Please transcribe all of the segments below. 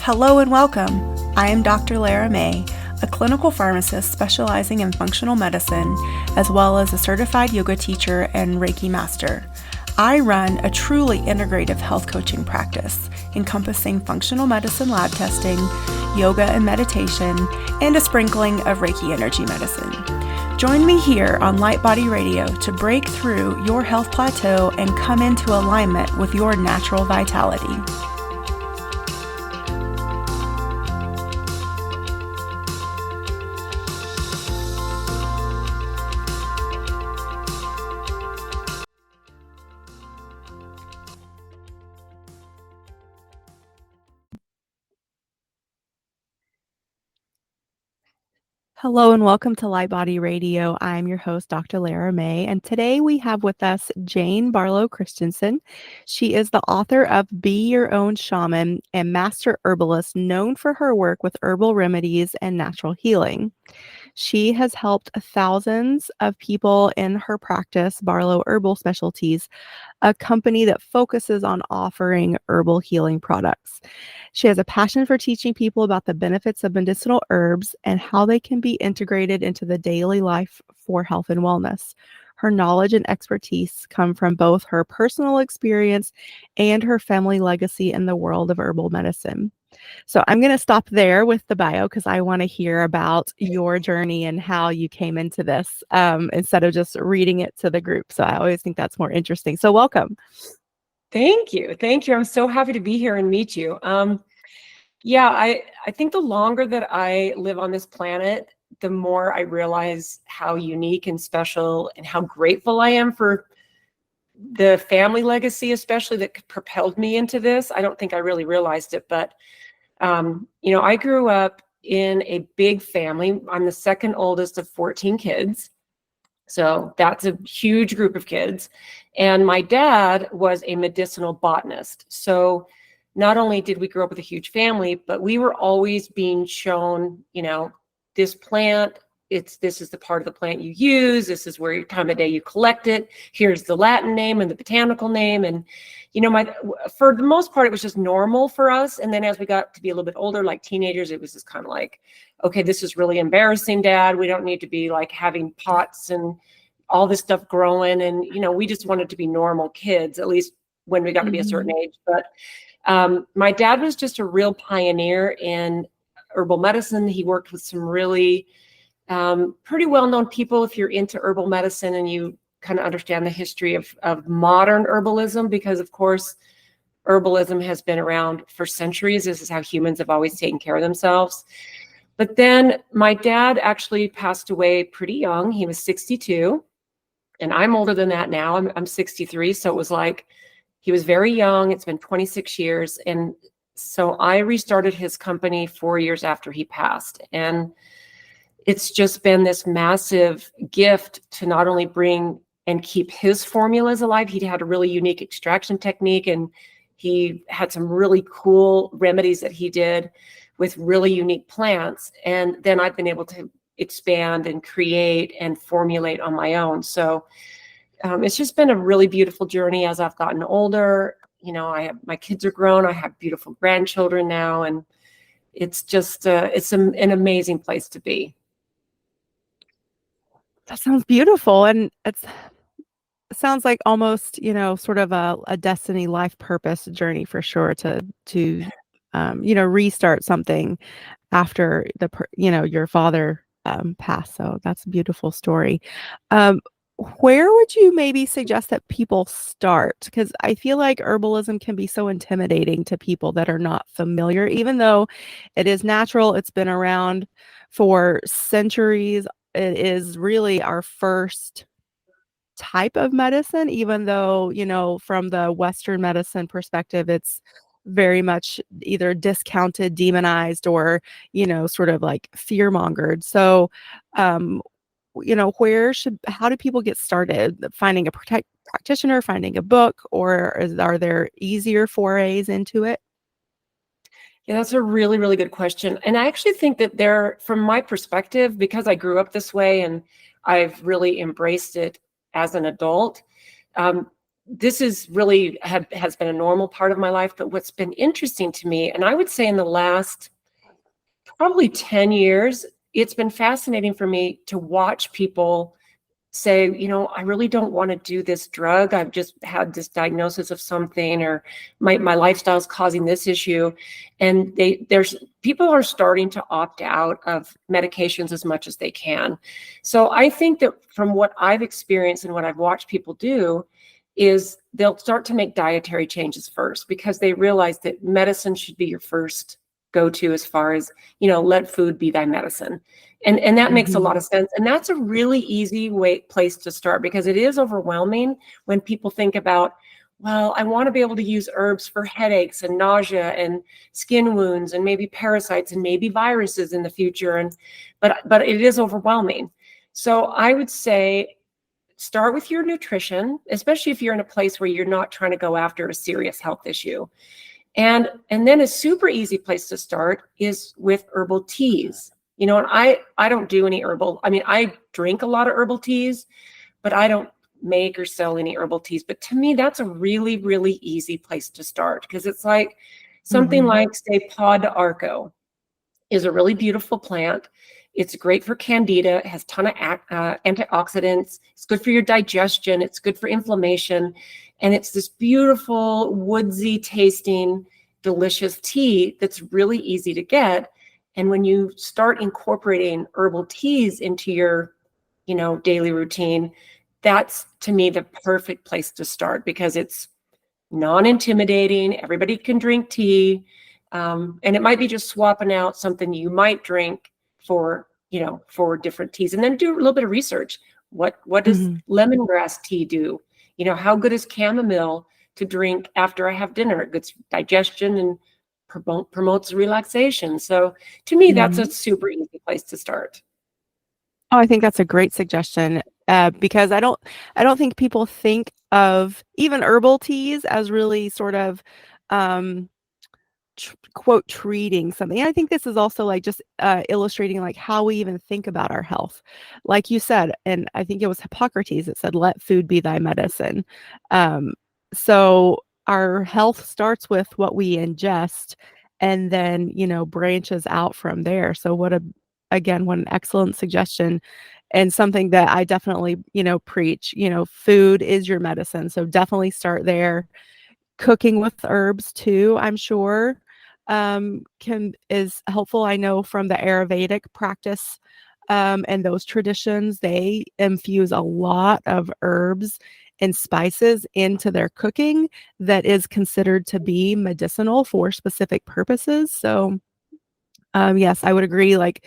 Hello and welcome. I am Dr. Lara, a clinical pharmacist specializing in functional medicine, as well as a certified yoga teacher and Reiki master. I run a truly integrative health coaching practice encompassing functional medicine lab testing, yoga and meditation, and a sprinkling of Reiki energy medicine. Join me here on Light Body Radio to break through your health plateau and come into alignment with your natural vitality. Hello and welcome to Light Body Radio. I'm your host, Dr. Lara May, and today we have with us Jane Barlow Christensen. She is the author of Be Your Own Shaman and master herbalist known for her work with herbal remedies and natural healing. She has helped thousands of people in her practice, Barlow Herbal Specialties, a company that focuses on offering herbal healing products. She has a passion for teaching people about the benefits of medicinal herbs and how they can be integrated into the daily life for health and wellness. Her knowledge and expertise come from both her personal experience and her family legacy in the world of herbal medicine. So I'm going to stop there with the bio because I want to hear about your journey and how you came into this instead of just reading it to the group. So I always think that's more interesting. So welcome. Thank you. Thank you. I'm so happy to be here and meet you. I think the longer that I live on this planet, the more I realize how unique and special and how grateful I am for the family legacy, especially that propelled me into this. I don't think I really realized it, but I grew up in a big family. I'm the second oldest of 14 kids. So that's a huge group of kids. And my dad was a medicinal botanist. So not only did we grow up with a huge family, but we were always being shown, this plant, this is the part of the plant you use. This is where your time of day you collect it. Here's the Latin name and the botanical name. And, for the most part, it was just normal for us. And then as we got to be a little bit older, like teenagers, it was just kind of like, okay, this is really embarrassing, Dad. We don't need to be like having pots and all this stuff growing. And, we just wanted to be normal kids, at least when we got to be a certain age. But my dad was just a real pioneer in herbal medicine. He worked with some really pretty well-known people if you're into herbal medicine and you kind of understand the history of modern herbalism, because of course, herbalism has been around for centuries. This is how humans have always taken care of themselves. But then my dad actually passed away pretty young. He was 62, and I'm older than that now. I'm 63. So it was like, he was very young. It's been 26 years. And so I restarted his company 4 years after he passed. And it's just been this massive gift to not only bring and keep his formulas alive. He had a really unique extraction technique, and he had some really cool remedies that he did with really unique plants. And then I've been able to expand and create and formulate on my own. So it's just been a really beautiful journey as I've gotten older. My kids are grown. I have beautiful grandchildren now, and it's just it's an amazing place to be. That sounds beautiful. And it sounds like almost, sort of a destiny life purpose journey for sure to restart something after your father passed. So that's a beautiful story. Where would you maybe suggest that people start? Because I feel like herbalism can be so intimidating to people that are not familiar, even though it is natural. It's been around for centuries. It is really our first type of medicine, even though, from the Western medicine perspective, it's very much either discounted, demonized, or, sort of like fear-mongered. So, how do people get started? Finding a practitioner, finding a book, or are there easier forays into it? Yeah, that's a really, really good question. And I actually think that from my perspective, because I grew up this way and I've really embraced it as an adult, this is really has been a normal part of my life. But what's been interesting to me, and I would say in the last probably 10 years, it's been fascinating for me to watch people say, I really don't want to do this drug. I've just had this diagnosis of something, or my lifestyle is causing this issue. And there's people are starting to opt out of medications as much as they can. So I think that from what I've experienced and what I've watched people do is they'll start to make dietary changes first, because they realize that medicine should be your first go-to, as far as, let food be thy medicine. And that makes a lot of sense. And that's a really easy place to start, because it is overwhelming when people think about, well, I want to be able to use herbs for headaches and nausea and skin wounds and maybe parasites and maybe viruses in the future. But it is overwhelming. So I would say start with your nutrition, especially if you're in a place where you're not trying to go after a serious health issue. And then a super easy place to start is with herbal teas. And I don't do any herbal. I mean, I drink a lot of herbal teas, but I don't make or sell any herbal teas. But to me, that's a really, really easy place to start, because it's like something like, say, Pod d'Arco is a really beautiful plant. It's great for candida. It has a ton of antioxidants. It's good for your digestion. It's good for inflammation. And it's this beautiful, woodsy tasting, delicious tea that's really easy to get. And when you start incorporating herbal teas into your, daily routine, that's, to me, the perfect place to start, because it's non-intimidating. Everybody can drink tea. And it might be just swapping out something you might drink for different teas, and then do a little bit of research. What does lemongrass tea do? How good is chamomile to drink after I have dinner? It gets digestion and promotes relaxation. So to me, that's a super easy place to start. Oh, I think that's a great suggestion, because I don't think people think of even herbal teas as really sort of quote treating something. I think this is also like just illustrating like how we even think about our health. Like you said, and I think it was Hippocrates that said, "Let food be thy medicine." So our health starts with what we ingest, and then branches out from there. So what an excellent suggestion, and something that I definitely preach. Food is your medicine, so definitely start there. Cooking with herbs too, I'm sure, is helpful. I know from the Ayurvedic practice, and those traditions, they infuse a lot of herbs and spices into their cooking that is considered to be medicinal for specific purposes. So, yes, I would agree. Like,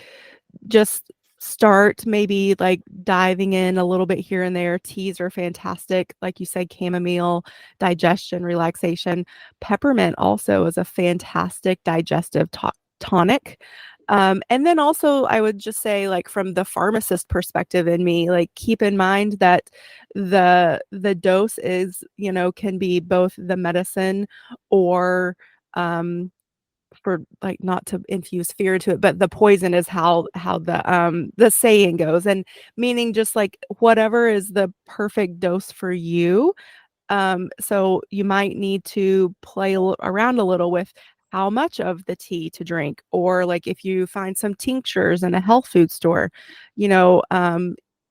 just start maybe like diving in a little bit here and there. Teas are fantastic. Like you said, chamomile, digestion, relaxation. Peppermint also is a fantastic digestive tonic. And then also I would just say, like, from the pharmacist perspective in me, like, keep in mind that the dose is, can be both the medicine or for, like, not to infuse fear into it, but the poison is how the saying goes, and meaning just like whatever is the perfect dose for you. So you might need to play around a little with how much of the tea to drink, or like if you find some tinctures in a health food store,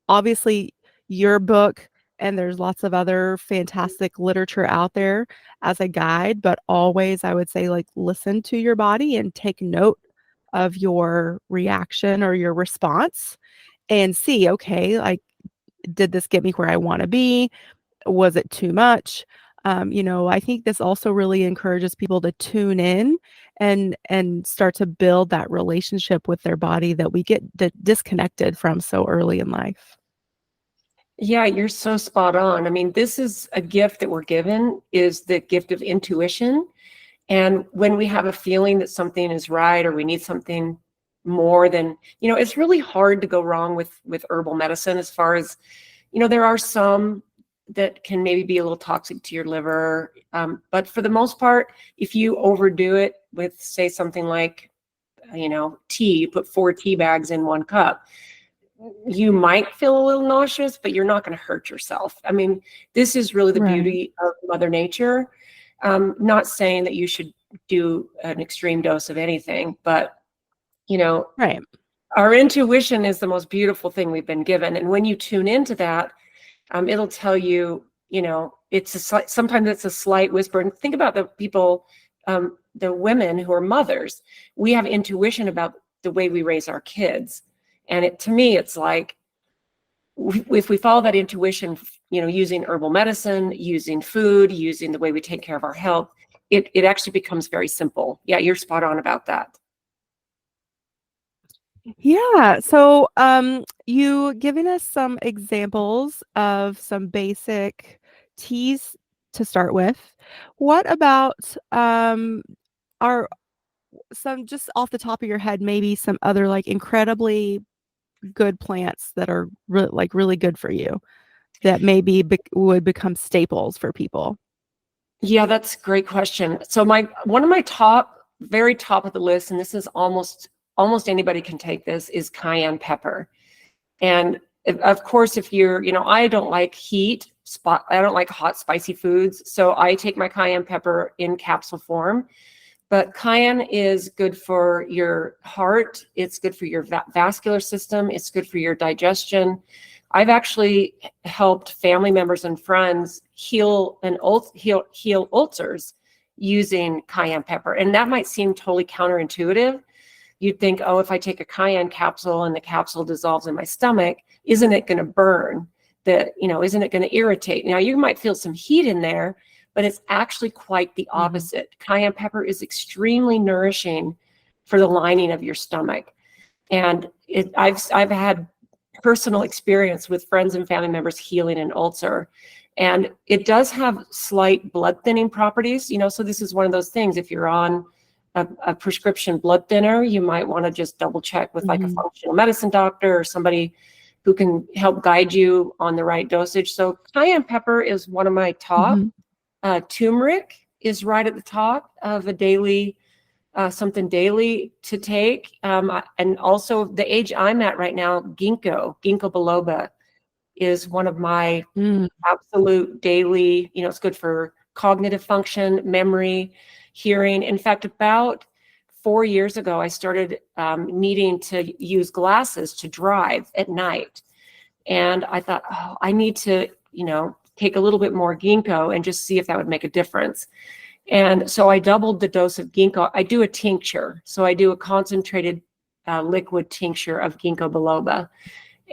obviously your book, and there's lots of other fantastic literature out there as a guide, but always I would say, like, listen to your body and take note of your reaction or your response and see, okay, like, did this get me where I want to be? Was it too much? I think this also really encourages people to tune in and start to build that relationship with their body that we get disconnected from so early in life. Yeah, you're so spot on. I mean, this is a gift that we're given, is the gift of intuition. And when we have a feeling that something is right, or we need something more than, it's really hard to go wrong with herbal medicine, as far as, there are some that can maybe be a little toxic to your liver. But for the most part, if you overdo it with, say, something like, tea, you put 4 tea bags in 1 cup, you might feel a little nauseous, but you're not going to hurt yourself. I mean, this is really the Right. beauty of Mother Nature. Not saying that you should do an extreme dose of anything, but you know, Right. our intuition is the most beautiful thing we've been given. And when you tune into that, it'll tell you, sometimes it's a slight whisper. And think about the people, the women who are mothers. We have intuition about the way we raise our kids. And to me, it's like, if we follow that intuition, using herbal medicine, using food, using the way we take care of our health, it actually becomes very simple. Yeah, you're spot on about that. Yeah. So, you given us some examples of some basic teas to start with. What about are some just off the top of your head, maybe some other like incredibly good plants that are really good for you that maybe would become staples for people? Yeah, that's a great question. So one of my very top of the list, and this is almost anybody can take this, is cayenne pepper. And of course, if I don't like I don't like hot, spicy foods. So I take my cayenne pepper in capsule form. But cayenne is good for your heart. It's good for your vascular system. It's good for your digestion. I've actually helped family members and friends heal ulcers using cayenne pepper. And that might seem totally counterintuitive. You'd think, oh, if I take a cayenne capsule and the capsule dissolves in my stomach, isn't it going to burn? Isn't it going to irritate? Now, you might feel some heat in there, but it's actually quite the opposite. Cayenne pepper is extremely nourishing for the lining of your stomach. And I've had personal experience with friends and family members healing an ulcer. And it does have slight blood thinning properties, so this is one of those things. If you're on a prescription blood thinner, you might want to just double check with like a functional medicine doctor or somebody who can help guide you on the right dosage. So cayenne pepper is one of my top. Turmeric is right at the top of a daily, something daily to take. And also the age I'm at right now, ginkgo biloba is one of my absolute daily, it's good for cognitive function, memory, hearing. In fact, about 4 years ago, I started needing to use glasses to drive at night. And I thought, oh, I need to, take a little bit more ginkgo and just see if that would make a difference. And so I doubled the dose of ginkgo. I do a tincture. So I do a concentrated liquid tincture of ginkgo biloba.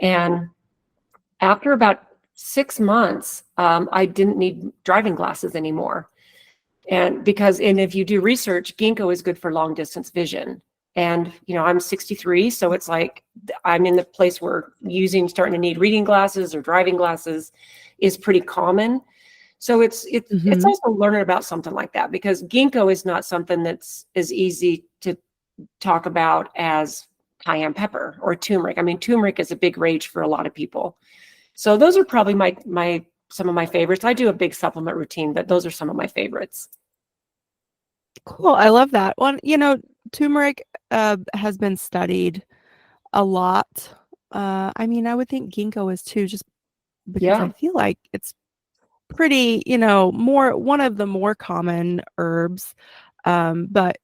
And after about 6 months, I didn't need driving glasses anymore. And if you do research, ginkgo is good for long distance vision. And, I'm 63, so it's like I'm in the place where starting to need reading glasses or driving glasses is pretty common. So it's also learning about something like that, because ginkgo is not something that's as easy to talk about as cayenne pepper or turmeric. I mean, turmeric is a big rage for a lot of people. So those are probably some of my favorites. I do a big supplement routine, but those are some of my favorites. Cool. I love that one. Turmeric has been studied a lot. I mean, I would think ginkgo is too, just because I feel like it's pretty, one of the more common herbs. But,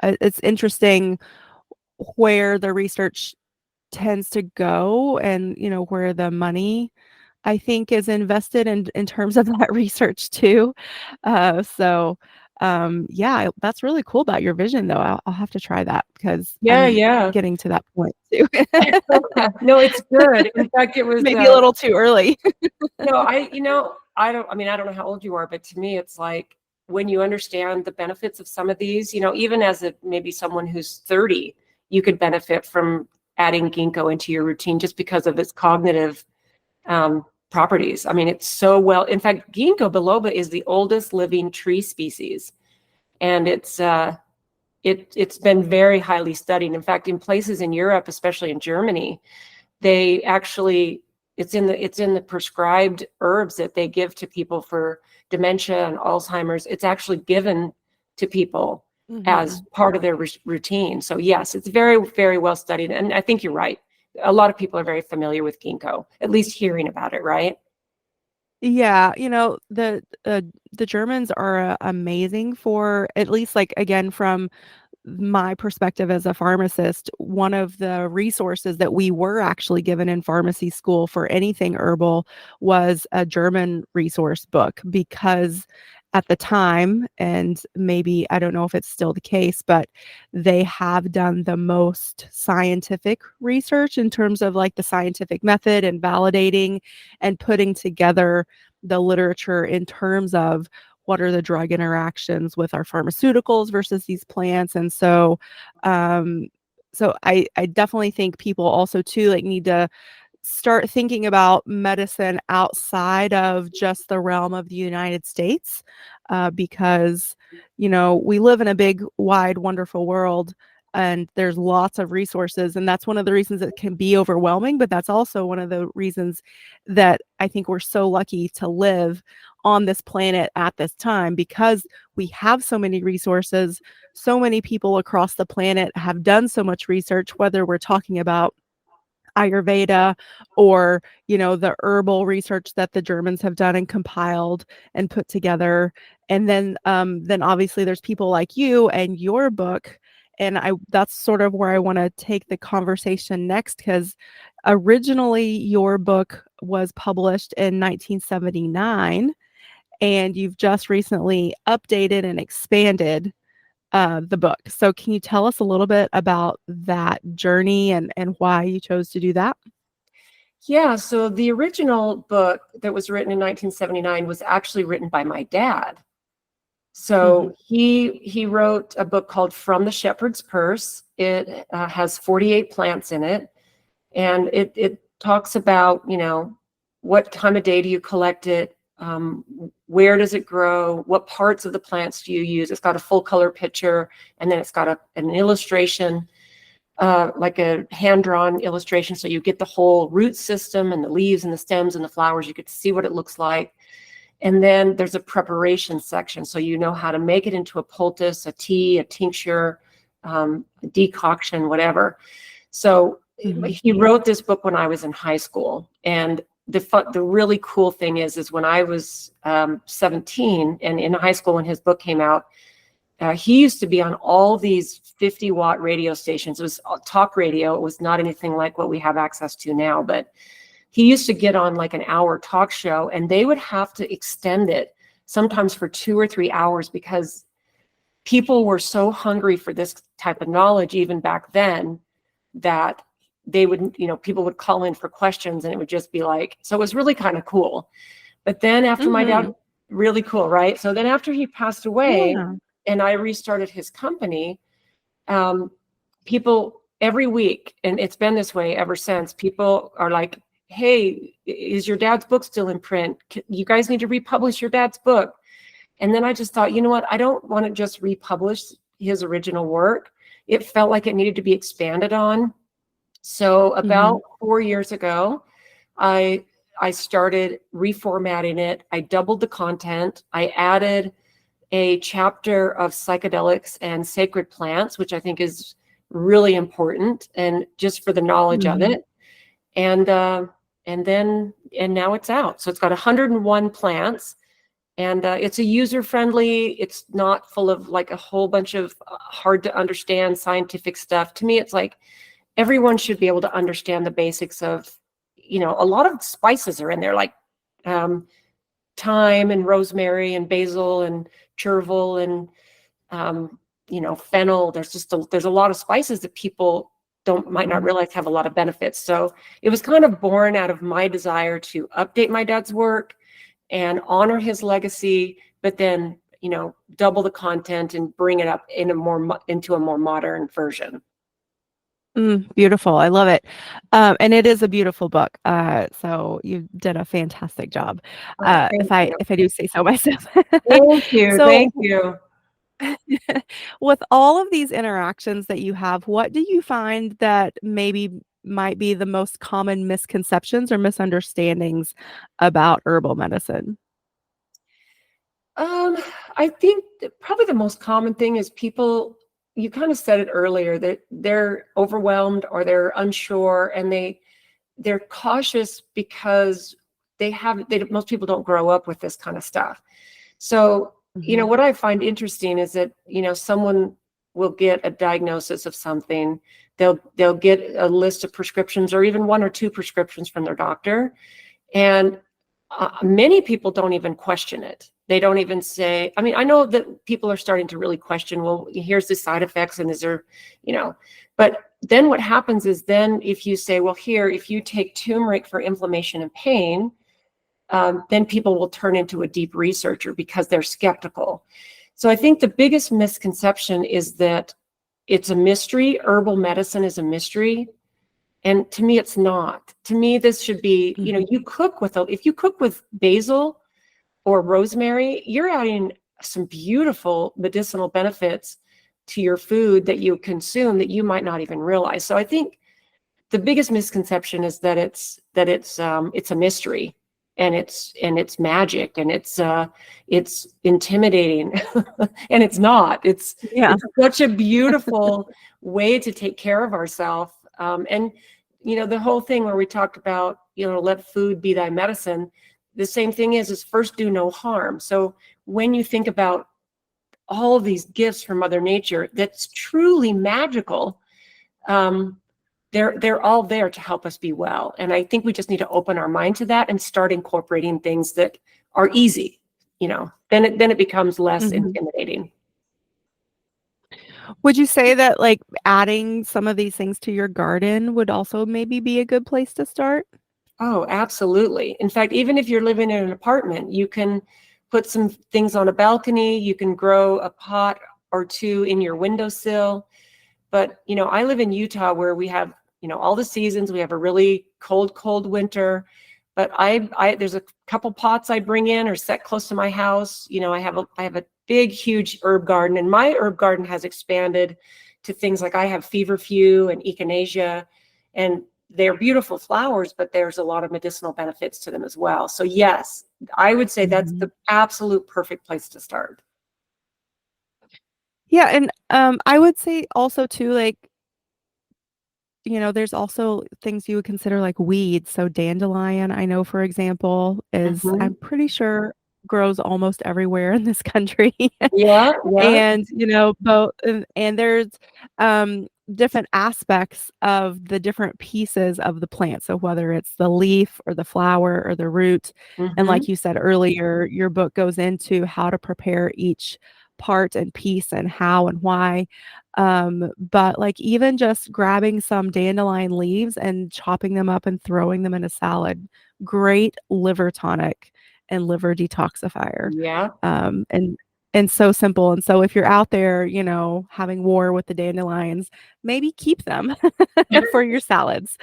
it's interesting where the research tends to go and, where the money, I think, is invested in terms of that research too. Yeah, that's really cool about your vision, though. I'll have to try that because I'm getting to that point too. No, it's good. In fact, it was maybe a little too early. No, I don't know how old you are, but to me, it's like when you understand the benefits of some of these, even as maybe someone who's 30, you could benefit from adding ginkgo into your routine just because of its cognitive properties. I mean, it's so well. In fact, ginkgo biloba is the oldest living tree species, and it's been very highly studied. In fact, in places in Europe, especially in Germany, they actually it's in the prescribed herbs that they give to people for dementia and Alzheimer's. It's actually given to people as part of their routine. So yes, it's very, very well studied, and I think you're right. a lot of people are very familiar with ginkgo, at least hearing about it, right? Yeah, the Germans are amazing for, at least, like, again, from my perspective as a pharmacist, one of the resources that we were actually given in pharmacy school for anything herbal was a German resource book, because at the time, and maybe I don't know if it's still the case, but they have done the most scientific research in terms of like the scientific method and validating and putting together the literature in terms of what are the drug interactions with our pharmaceuticals versus these plants. And um, so I definitely think people also too like need to start thinking about medicine outside of just the realm of the United States, because, we live in a big, wide, wonderful world, and there's lots of resources. And that's one of the reasons it can be overwhelming. But that's also one of the reasons that I think we're so lucky to live on this planet at this time, because we have so many resources. So many people across the planet have done so much research, whether we're talking about Ayurveda or, the herbal research that the Germans have done and compiled and put together. And then obviously there's people like you and your book. And that's sort of where I want to take the conversation next, because originally your book was published in 1979, and you've just recently updated and expanded the book. So can you tell us a little bit about that journey and why you chose to do that? Yeah, so the original book that was written in 1979 was actually written by my dad. Mhm. So he wrote a book called From the Shepherd's Purse. It has 48 plants in it, and it talks about, what time of day do you collect it, where does it grow, what parts of the plants do you use. It's got a full color picture, and then it's got an illustration, like a hand-drawn illustration, so you get the whole root system and the leaves and the stems and the flowers. You get to see what it looks like. And then there's a preparation section, so you know how to make it into a poultice, a tea, a tincture, a decoction, whatever. So Mhm. he wrote this book when I was in high school, and the really cool thing is when I was 17 and in high school when his book came out, he used to be on all these 50-watt radio stations. It was talk radio. It was not anything like what we have access to now, but he used to get on like an hour talk show, and they would have to extend it sometimes for 2 or 3 hours because people were so hungry for this type of knowledge even back then that they would, people would call in for questions, and it would just be like, so it was really kind of cool. But then after my dad, Mhm. really cool, right? So then after he passed away Yeah. and I restarted his company, um, people every week, and it's been this way ever since, people are like, hey, is your dad's book still in print? You guys need to republish your dad's book. And then I just thought, you know what? I don't want to just republish his original work. It felt like it needed to be expanded on. So Mhm. about 4 years ago, I I started reformatting it. I doubled the content. I added a chapter of psychedelics and sacred plants, which I think is really important, and just for the knowledge of Mhm. it. And and now it's out. So it's got 101 plants, and it's a user friendly. It's not full of like a whole bunch of hard to understand scientific stuff. To me, it's like everyone should be able to understand the basics of, a lot of spices are in there, like um, thyme and rosemary and basil and chervil and fennel. There's a lot of spices that people don't might not Mhm. realize have a lot of benefits. So it was kind of born out of my desire to update my dad's work and honor his legacy, but then double the content and bring it up into a more modern version. Beautiful. I love it. And it is a beautiful book. So you did a fantastic job. Oh, If thank I you. if I do say so myself. Thank you. So Thank you. with all of these interactions that you have, what do you find that maybe might be the most common misconceptions or misunderstandings about herbal medicine? Um, I think that probably the most common thing is people. you kind of said it earlier, that they're overwhelmed or they're unsure, and they're cautious because most people don't grow up with this kind of stuff. So, Mhm. what I find interesting is that, someone will get a diagnosis of something. They'll get a list of prescriptions, or even one or two prescriptions from their doctor. And many people don't even question it. They don't even say, I mean, I know that people are starting to really question, well, here's the side effects, and is there, but then what happens is, then if you say, well, here, if you take turmeric for inflammation and pain, then people will turn into a deep researcher because they're skeptical. So I think the biggest misconception is that it's a mystery. Herbal medicine is a mystery. And to me, it's not. To me, this should be, Mhm. if you cook with basil or rosemary, you're adding some beautiful medicinal benefits to your food that you consume that you might not even realize. So I think the biggest misconception is that it's a mystery, and it's magic, and it's intimidating. And it's not. Yeah. It's such a beautiful way to take care of ourselves. And the whole thing where we talked about, let food be thy medicine. The same thing is first do no harm. So when you think about all of these gifts from Mother Nature that's truly magical, um, they're all there to help us be well. And I think we just need to open our mind to that and start incorporating things that are easy. Then it becomes less Mhm. intimidating. Would you say that, like, adding some of these things to your garden would also maybe be a good place to start? Oh, absolutely. In fact, even if you're living in an apartment, you can put some things on a balcony. You can grow a pot or two in your windowsill. But, I live in Utah, where we have, all the seasons. We have a really cold winter. But there's a couple pots I bring in or set close to my house. I have a big, huge herb garden, and my herb garden has expanded to things like, I have feverfew and echinacea, and they're beautiful flowers, but there's a lot of medicinal benefits to them as well. So yes, I would say that's Mhm. the absolute perfect place to start. Yeah, and, I would say also too, like, there's also things you would consider like weeds. So dandelion, I know, for example, is Hmm. I'm pretty sure grows almost everywhere in this country. Yeah, yeah. And, both and there's, different aspects of the different pieces of the plant. So whether it's the leaf or the flower or the root, and Hmm. like you said earlier, your book goes into how to prepare each part and piece and how and why. But, like, even just grabbing some dandelion leaves and chopping them up and throwing them in a salad, great liver tonic and liver detoxifier. Yeah. And so simple, and so if you're out there, having war with the dandelions, maybe keep them for your salads.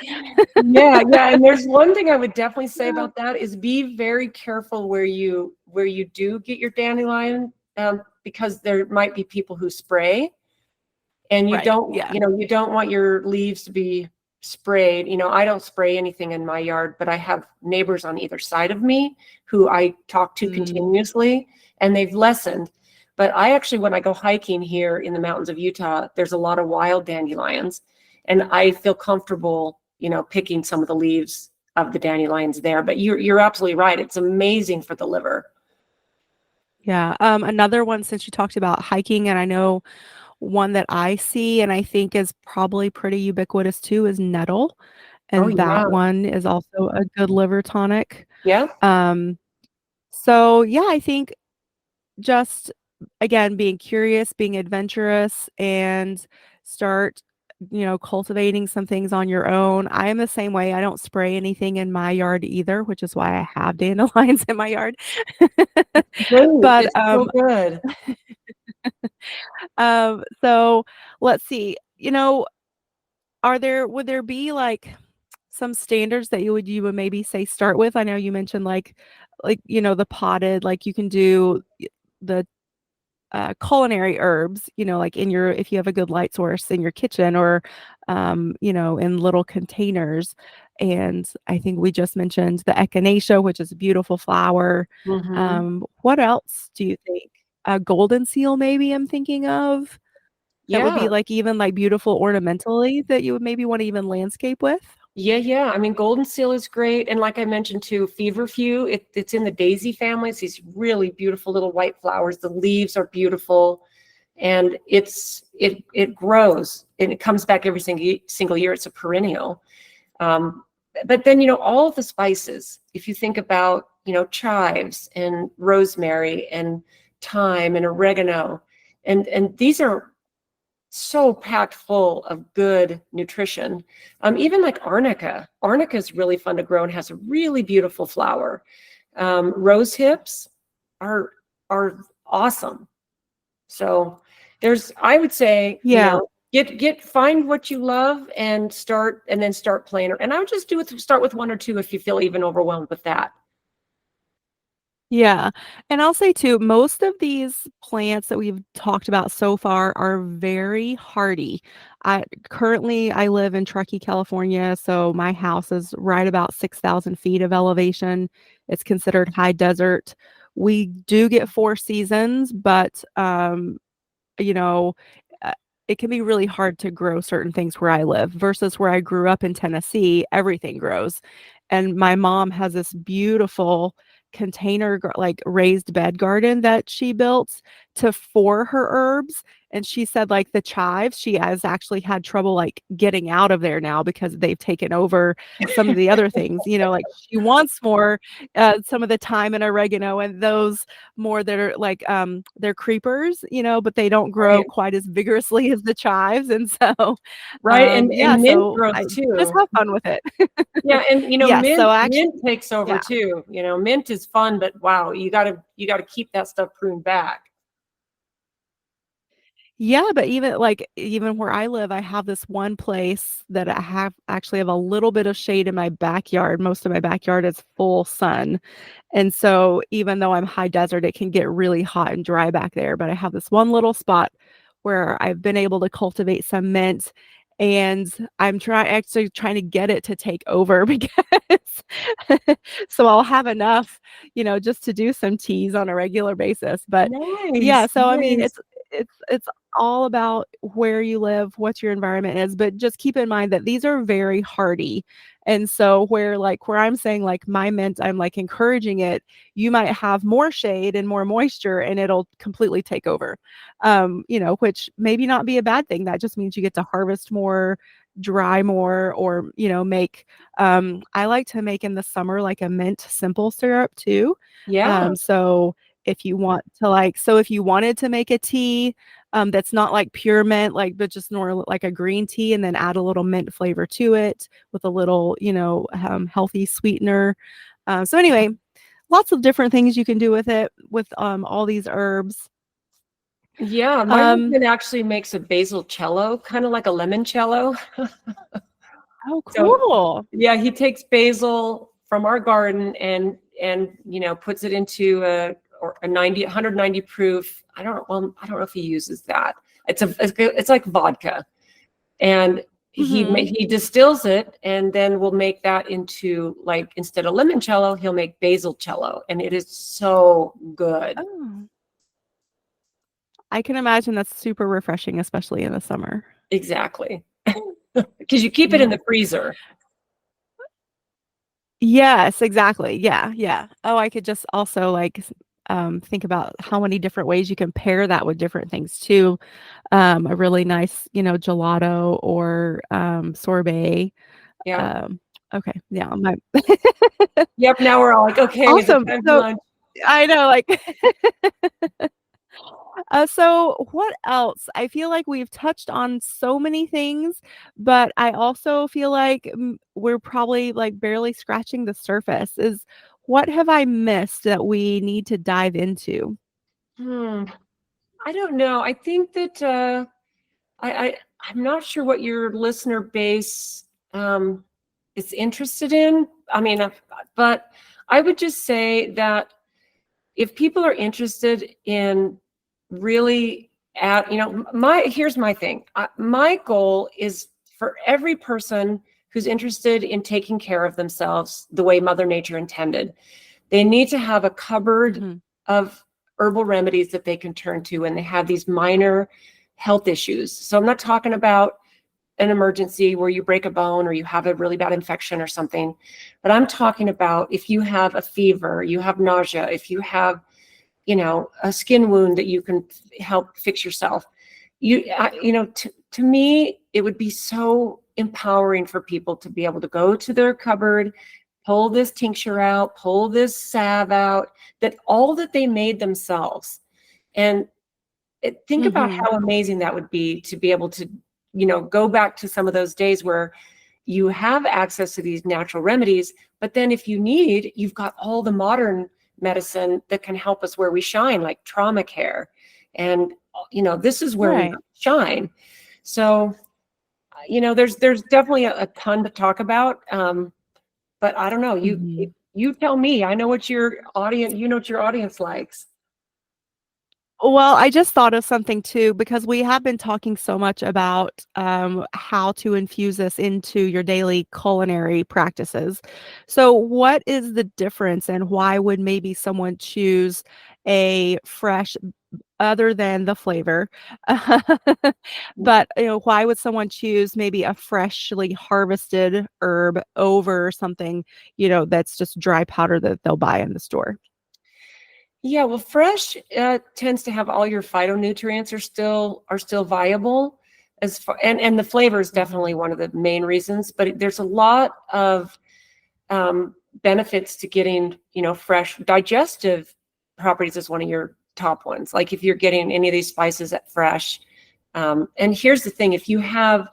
Yeah, yeah. And there's one thing I would definitely say about that is be very careful where you do get your dandelion, because there might be people who spray, and you Right, don't, yeah. you don't want your leaves to be sprayed. I don't spray anything in my yard, but I have neighbors on either side of me who I talk to Mm, continuously, and they've lessened. But I actually, when I go hiking here in the mountains of Utah, there's a lot of wild dandelions, and I feel comfortable, picking some of the leaves of the dandelions there. But you're absolutely right. It's amazing for the liver. yeah, another one, since you talked about hiking, and I know one that I see and I think is probably pretty ubiquitous too is nettle, Oh and yeah. that one is also a good liver tonic. Yeah. Um, so yeah, I think just, again, being curious, being adventurous, and start, cultivating some things on your own. I am the same way. I don't spray anything in my yard either, which is why I have dandelions in my yard. Great. But, It's so good. so let's see, would there be, like, some standards that you would maybe say start with? I know you mentioned, like, the potted, like, you can do the culinary herbs, like in your if you have a good light source in your kitchen or, in little containers. And I think we just mentioned the echinacea, which is a beautiful flower. Hmm. What else do you think? A golden seal, maybe I'm thinking of. that would Yeah. be like even like beautiful ornamentally that you would maybe want to even landscape with? Yeah. I mean, golden seal is great. And like I mentioned too, feverfew, it's in the daisy family. It's these really beautiful little white flowers. The leaves are beautiful. And it grows and it comes back every single year. It's a perennial. But then, all of the spices, if you think about, chives and rosemary and thyme and oregano, and these are so packed full of good nutrition. Even like arnica. Arnica is really fun to grow and has a really beautiful flower. Rose hips are awesome. So I would say, Yeah. find what you love and then start playing. And I would just start with one or two if you feel even overwhelmed with that. Yeah, and I'll say too, most of these plants that we've talked about so far are very hardy. I live in Truckee, California, so my house is right about 6,000 feet of elevation. It's considered high desert. We do get 4 seasons, but, you know, uh, it can be really hard to grow certain things where I live versus where I grew up in Tennessee, everything grows. And my mom has this beautiful container like raised bed garden that she built to for her herbs, and she said like the chives she has actually had trouble like getting out of there now because they've taken over some of the other things, like she wants more some of the thyme and oregano and those more that are like they're creepers, but they don't grow Right. quite as vigorously as the chives, and so Right. And yeah, mint so growth I just too. have fun with it. Yeah. And Yes, so mint I actually mint takes over yeah. too. Mint is fun, but wow, you gotta keep that stuff pruned back. Yeah, but even where I live, I have this one place that I have a little bit of shade in my backyard. Most of my backyard is full sun. And so even though I'm high desert, it can get really hot and dry back there. But I have this one little spot where I've been able to cultivate some mint, and I'm trying to get it to take over because so I'll have enough, just to do some teas on a regular basis. But yeah, Nice, so I mean nice. it's all about where you live, what your environment is, but just keep in mind that these are very hardy. And so where I'm saying like my mint, I'm like encouraging it, you might have more shade and more moisture and it'll completely take over. Which maybe not be a bad thing. That just means you get to harvest more, dry more, or, make I like to make in the summer like a mint simple syrup too. Yeah. So if you wanted to make a tea that's not like pure mint, like but just more like a green tea, and then add a little mint flavor to it with a little, healthy sweetener. So anyway, lots of different things you can do with it with all these herbs. Yeah. My Um, husband actually makes a basil cello, kind of like a limoncello. oh, So cool. yeah, he takes basil from our garden and puts it into a 190 proof. I don't know if he uses that. It's like vodka, and Hmm. he distills it and then we'll make that into, like, instead of limoncello, he'll make basil cello, and it is so good. Oh, I can imagine that's super refreshing, especially in the summer. Exactly. Because you keep it in Yeah. the freezer. Yes, exactly. Yeah, yeah. Oh, I could just also think about how many different ways you can pair that with different things too. A really nice, gelato or sorbet. Yeah. Um, okay, yeah, my Yep. Now we're all like, okay, is it awesome. time for So lunch? I know, like so what else? I feel like we've touched on so many things, but I also feel like we're probably like barely scratching the surface. Is what have I missed that we need to dive into? Hmm. I don't know. I think that I'm not sure what your listener base um, is interested in. I mean, but I would just say that if people are interested in really here's my thing. My goal is for every person who's interested in taking care of themselves the way Mother Nature intended. They need to have a cupboard Mhm. of herbal remedies that they can turn to when they have these minor health issues. So I'm not talking about an emergency where you break a bone or you have a really bad infection or something, but I'm talking about if you have a fever, you have nausea, if you have, a skin wound that you can help fix yourself. To me, it would be so empowering for people to be able to go to their cupboard, pull this tincture out, pull this salve out, that all that they made themselves. And think about Mhm. how amazing that would be to be able to, go back to some of those days where you have access to these natural remedies, but then if you need, you've got all the modern medicine that can help us where we shine, like trauma care. And, this is where we Right. shine. So, there's definitely a ton to talk about. But I don't know, Mhm. you tell me. I know what your audience, what your audience likes. Well, I just thought of something too, because we have been talking so much about how to infuse this into your daily culinary practices. So, what is the difference, and why would maybe someone choose a fresh, other than the flavor, but why would someone choose maybe a freshly harvested herb over something that's just dry powder that they'll buy in the store? Yeah, well, fresh tends to have all your phytonutrients are still viable as far, and the flavor is definitely Mhm. one of the main reasons. But there's a lot of benefits to getting fresh. Digestive properties is one of your top ones. Like if you're getting any of these spices at fresh, and here's the thing: if you have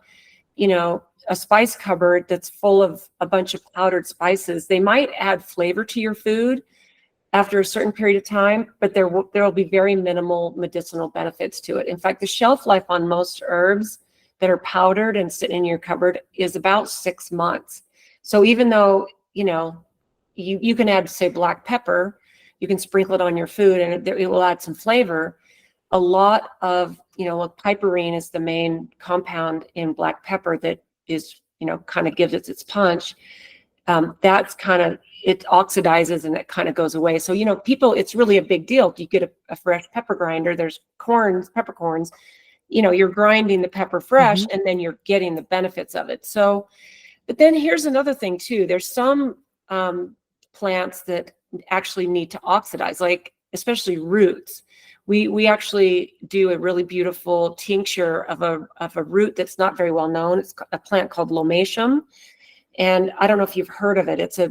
a spice cupboard that's full of a bunch of powdered spices, they might add flavor to your food after a certain period of time, but there will be very minimal medicinal benefits to it. In fact, the shelf life on most herbs that are powdered and sit in your cupboard is about 6 months. So even though you can add, say, black pepper, you can sprinkle it on your food, and it will add some flavor. A lot of like piperine is the main compound in black pepper that is kind of gives it its punch. That's kind of, it oxidizes and it kind of goes away. So, people, it's really a big deal. You get a fresh pepper grinder, there's peppercorns, you're grinding the pepper fresh Mhm. and then you're getting the benefits of it. So, but then here's another thing too. There's some plants that actually need to oxidize, like especially roots. We actually do a really beautiful tincture of a root that's not very well known. It's a plant called lomatium, and I don't know if you've heard of it. It's a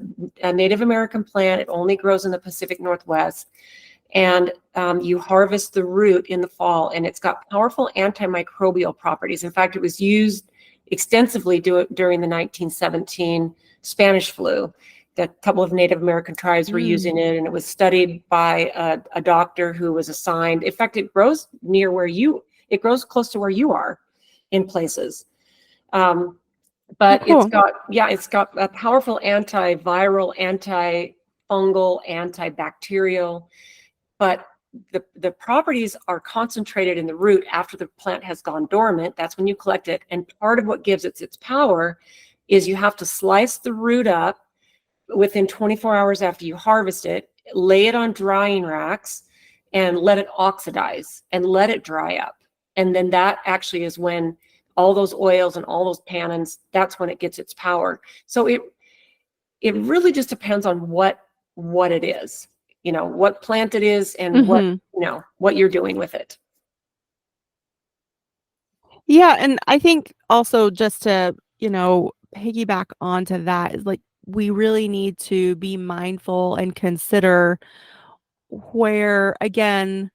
Native American plant. It only grows in the Pacific Northwest. And you harvest the root in the fall, and it's got powerful antimicrobial properties. In fact, it was used extensively during the 1917 Spanish flu. A couple of Native American tribes were Mm. using it, and it was studied by a doctor who was assigned. In fact, it grows it grows close to where you are in places. Um, Oh, but it's cool. got, yeah, it's got a powerful antiviral, antifungal, antibacterial, but the properties are concentrated in the root after the plant has gone dormant. That's when you collect it. And part of what gives it its power is you have to slice the root up within 24 hours after you harvest it, lay it on drying racks, and let it oxidize and let it dry up. And then that actually is when all those oils and all those tannins, that's when it gets its power. So it really just depends on what it is, what plant it is, and Mhm. what you're doing with it. Yeah, and I think also just to, piggyback onto that is like we really need to be mindful and consider where, again,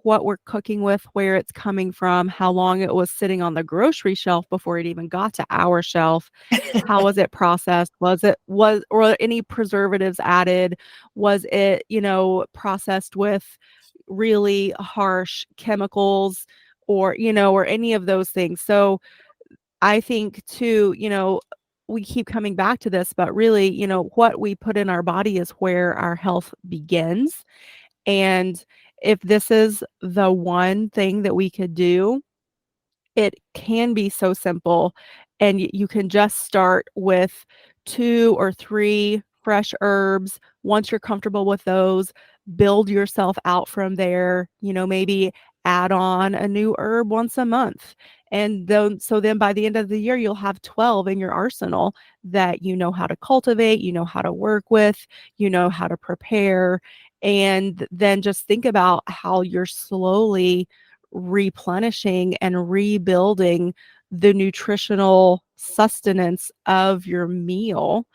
what we're cooking with, where it's coming from, how long it was sitting on the grocery shelf before it even got to our shelf. How was it processed? Was or any preservatives added? Was it, processed with really harsh chemicals, or any of those things? So I think too, we keep coming back to this, but really, what we put in our body is where our health begins. And if this is the one thing that we could do, it can be so simple, and you can just start with 2 or 3 fresh herbs. Once you're comfortable with those, build yourself out from there, maybe add on a new herb once a month. And then by the end of the year, you'll have 12 in your arsenal that you know how to cultivate, you know how to work with, you know how to prepare. And then just think about how you're slowly replenishing and rebuilding the nutritional sustenance of your meal.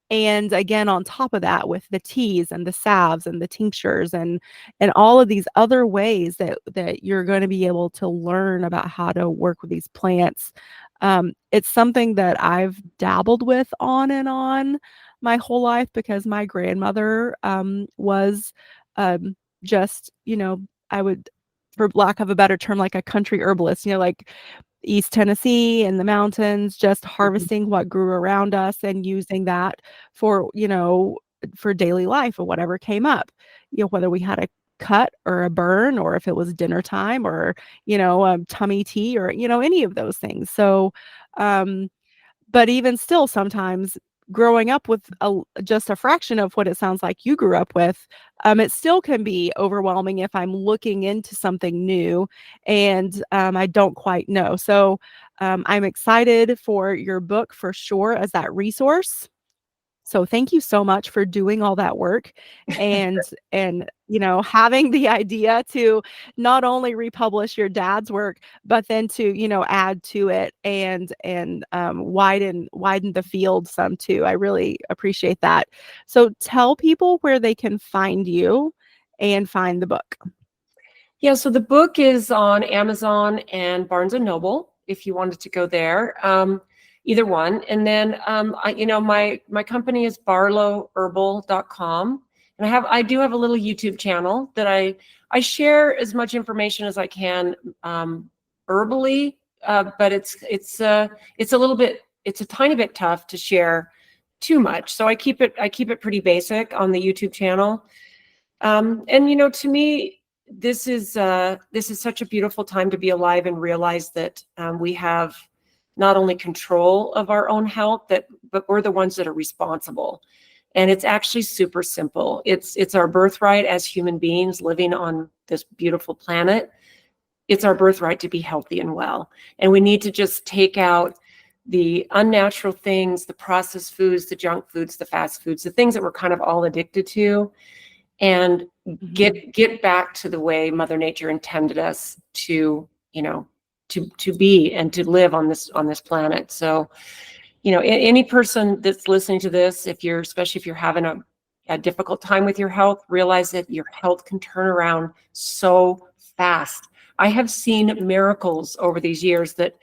And again, on top of that, with the teas and the salves and the tinctures and all of these other ways that you're going to be able to learn about how to work with these plants. It's something that I've dabbled with on and on my whole life because my grandmother was um, just, I would, for lack of a better term, like a country herbalist, like East Tennessee and the mountains, just Mhm. harvesting what grew around us and using that for, for daily life or whatever came up, whether we had a cut or a burn or if it was dinner time or, tummy tea or, any of those things. So, um, but even still, sometimes growing up with just a fraction of what it sounds like you grew up with, it still can be overwhelming if I'm looking into something new and I don't quite know. So I'm excited for your book for sure as that resource. So thank you so much for doing all that work and having the idea to not only republish your dad's work but then to add to it and widen the field some too. I really appreciate that. So tell people where they can find you and find the book. Yeah, so the book is on Amazon and Barnes and Noble if you wanted to go there. Either one. And then my company is barlowherbal.com. And I do have a little YouTube channel that I share as much information as I can herbally, but it's a little bit, it's a tiny bit tough to share too much. So I keep it pretty basic on the YouTube channel. And to me, this is such a beautiful time to be alive and realize that we have not only control of our own health, but we're the ones that are responsible. And it's actually super simple. It's our birthright as human beings living on this beautiful planet. It's our birthright to be healthy and well. And we need to just take out the unnatural things, the processed foods, the junk foods, the fast foods, the things that we're kind of all addicted to, and Mhm. get back to the way Mother Nature intended us to, to be and to live on this planet. So, any person that's listening to this, especially if you're having a difficult time with your health, realize that your health can turn around so fast. I have seen miracles over these years that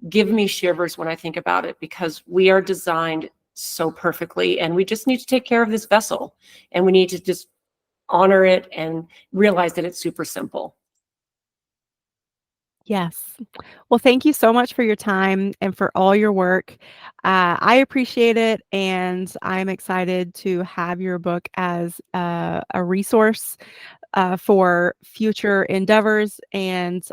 give me shivers when I think about it, because we are designed so perfectly and we just need to take care of this vessel, and we need to just honor it and realize that it's super simple. Yes. Well, thank you so much for your time and for all your work. I appreciate it, and I'm excited to have your book as a resource for future endeavors. And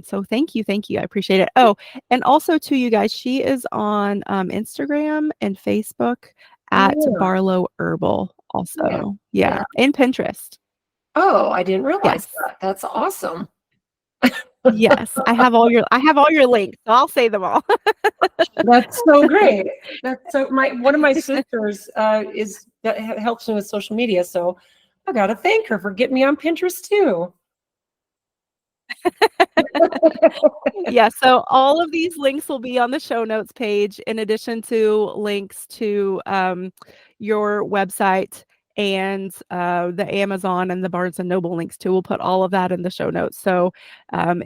so, thank you. I appreciate it. Oh, and also to you guys, she is on Instagram and Facebook at Yeah. Barlow Herbal. Yeah. Also, yeah, Yeah. and Pinterest. Oh, I didn't realize Yes. that. That's awesome. Yes, I have all your links, so I'll say them all. That's so great. That's so one of my sisters is that helps me with social media. So I gotta thank her for getting me on Pinterest too. Yeah, so all of these links will be on the show notes page in addition to links to your website and the Amazon and the Barnes and Noble links too. We'll put all of that in the show notes. So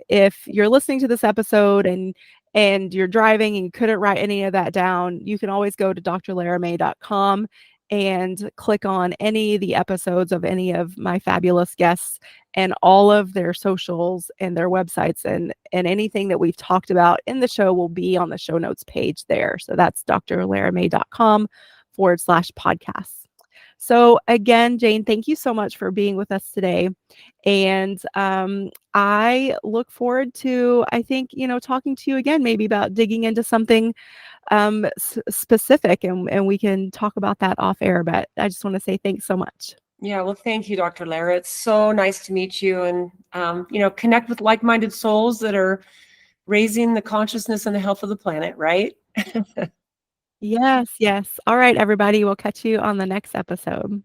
if you're listening to this episode and you're driving and you couldn't write any of that down, you can always go to drlaramay.com and click on any of the episodes of any of my fabulous guests, and all of their socials and their websites and anything that we've talked about in the show will be on the show notes page there. So that's drlaramay.com/podcasts. So again, Jane, thank you so much for being with us today. And I look forward to, I think, talking to you again, maybe about digging into something specific, and we can talk about that off air. But I just want to say thanks so much. Yeah, well, thank you, Dr. Lara. It's so nice to meet you and, connect with like-minded souls that are raising the consciousness and the health of the planet, right? Yes, yes. All right, everybody. We'll catch you on the next episode.